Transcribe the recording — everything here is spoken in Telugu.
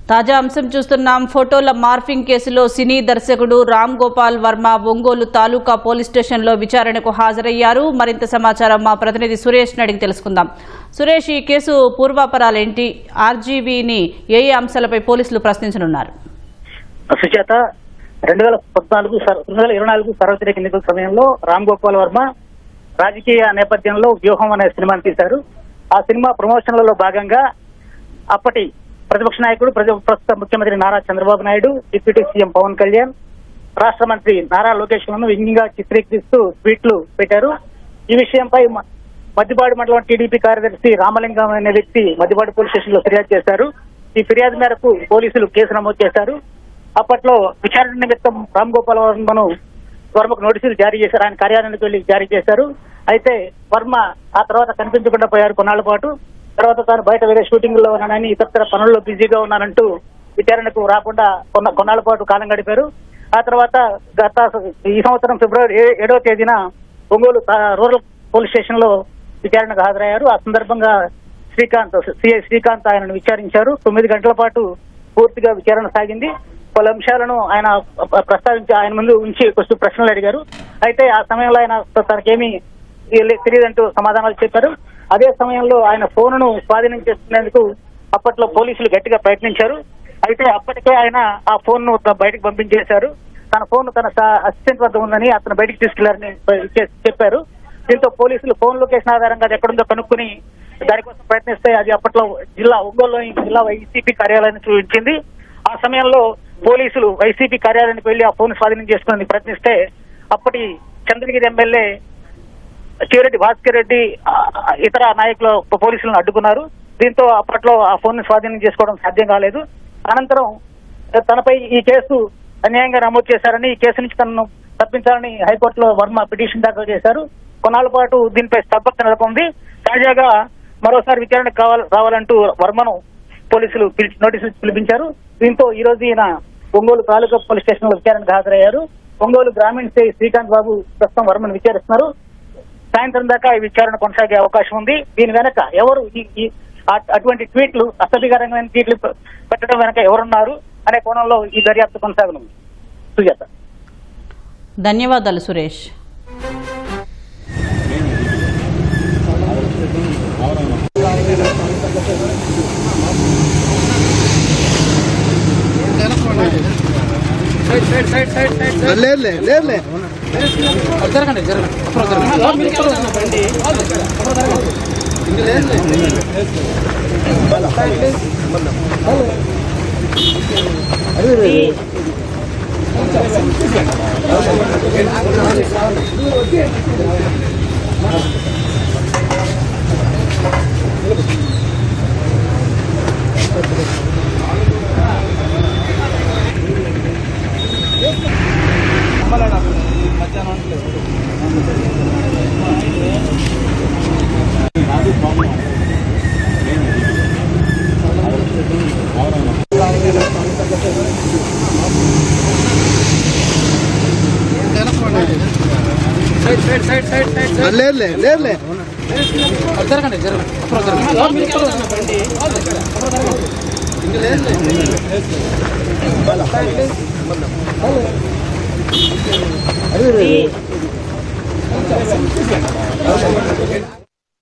తాజా అంశం చూస్తున్నాం. ఫోటోల మార్ఫింగ్ కేసులో సినీ దర్శకుడు రామ్ గోపాల్ వర్మ ఒంగోలు తాలూకా పోలీస్ స్టేషన్లో విచారణకు హాజరయ్యారు. మరింత సమాచారం మా ప్రతినిధి సురేష్ అడిగి తెలుసుకుందాం. సురేష్, ఈ కేసు పూర్వాపరాలేంటి? ఆర్జీవీని ఏ అంశాలపై పోలీసులు ప్రశ్నించనున్నారు? సుజాత, 2024 సార్వత్రిక ఎన్నికల సమయంలో రామ్ గోపాల్ వర్మ రాజకీయ నేపథ్యంలో వ్యూహం అనే సినిమాను తీశారు. ఆ సినిమా ప్రమోషన్లలో భాగంగా అప్పటి ప్రతిపక్ష నాయకుడు ప్రస్తుత ముఖ్యమంత్రి నారా చంద్రబాబు నాయుడు, డిప్యూటీ సీఎం పవన్ కళ్యాణ్, రాష్ట్ర మంత్రి నారా లోకేష్ లను వ్యంగ్యంగా చిత్రీకరిస్తూ ట్వీట్లు పెట్టారు. ఈ విషయంపై మద్దిపాడు మండలం టీడీపీ కార్యదర్శి రామలింగం అనే వ్యక్తి మద్దిపాడు పోలీస్ స్టేషన్ లో ఫిర్యాదు చేశారు. ఈ ఫిర్యాదు మేరకు పోలీసులు కేసు నమోదు చేశారు. అప్పట్లో విచారణ నిమిత్తం రామ్ గోపాల్ వర్మకు నోటీసులు జారీ చేశారు. ఆయన కార్యాలయానికి వెళ్లి జారీ చేశారు. అయితే వర్మ ఆ తర్వాత కనిపించకుండా పోయారు కొన్నాళ్ల పాటు. తర్వాత తాను బయట వేరే షూటింగ్ లో ఉన్నానని, ఇతర పనుల్లో బిజీగా ఉన్నానంటూ విచారణకు రాకుండా కొన్నాళ్ల పాటు కాలం గడిపారు. ఆ తర్వాత ఈ సంవత్సరం ఫిబ్రవరి 7వ తేదీన ఒంగోలు రూరల్ పోలీస్ స్టేషన్ లో విచారణకు హాజరయ్యారు. ఆ సందర్భంగా సిఐ శ్రీకాంత్ ఆయనను విచారించారు. 9 గంటల పాటు పూర్తిగా విచారణ సాగింది. పలు అంశాలను ఆయన ప్రస్తావించి ఆయన ముందు ఉంచి కొంచెం ప్రశ్నలు అడిగారు. అయితే ఆ సమయంలో ఆయన తనకేమీ తెలియదంటూ సమాధానాలు చెప్పారు. అదే సమయంలో ఆయన ఫోన్ను స్వాధీనం చేసుకునేందుకు అప్పట్లో పోలీసులు గట్టిగా ప్రయత్నించారు. అయితే అప్పటికే ఆయన ఆ ఫోన్ ను బయటకు పంపించేశారు. తన ఫోన్ తన అసిస్టెంట్ వద్ద ఉందని అతను బయటకు తీసుకెళ్లారని చెప్పారు. దీంతో పోలీసులు ఫోన్ లొకేషన్ ఆధారంగా అది ఎక్కడుందో కనుక్కుని దానికోసం ప్రయత్నిస్తే అది అప్పట్లో ఒంగోలులోని జిల్లా వైసీపీ కార్యాలయాన్ని చూపించింది. ఆ సమయంలో పోలీసులు వైసీపీ కార్యాలయానికి వెళ్లి ఆ ఫోన్ స్వాధీనం చేసుకునేందుకు ప్రయత్నిస్తే అప్పటి చంద్రగిరి ఎమ్మెల్యే చివరెడ్డి భాస్కర్ రెడ్డి ఇతర నాయకులు పోలీసులను అడ్డుకున్నారు. దీంతో అప్పట్లో ఆ ఫోన్ ని స్వాధీనం చేసుకోవడం సాధ్యం కాలేదు. అనంతరం తనపై ఈ కేసు అన్యాయంగా నమోదు చేశారని, ఈ కేసు నుంచి తనను తప్పించాలని హైకోర్టులో వర్మ పిటిషన్ దాఖలు చేశారు. కొన్నాళ్ల పాటు దీనిపై స్తబ్దత నెలకొంది. తాజాగా మరోసారి విచారణకు రావాలంటూ వర్మను పోలీసులు నోటీసులు పిలిపించారు. దీంతో ఈ రోజు ఈయన ఒంగోలు తాలూకా పోలీస్ స్టేషన్ లో విచారణకు హాజరయ్యారు. ఒంగోలు గ్రామీణ సిఐ శ్రీకాంత్ బాబు ప్రస్తుతం వర్మను విచారిస్తున్నారు. సాయంత్రం దాకా ఈ విచారణ కొనసాగే అవకాశం ఉంది. దీని వెనక ఎవరు అటువంటి ట్వీట్లు, అసభ్యకరమైన ట్వీట్లు పెట్టడం వెనక ఎవరున్నారు అనే కోణంలో ఈ దర్యాప్తు కొనసాగనుంది. సుజాత, ధన్యవాదాలు సురేష్. జరగండి జరగండి.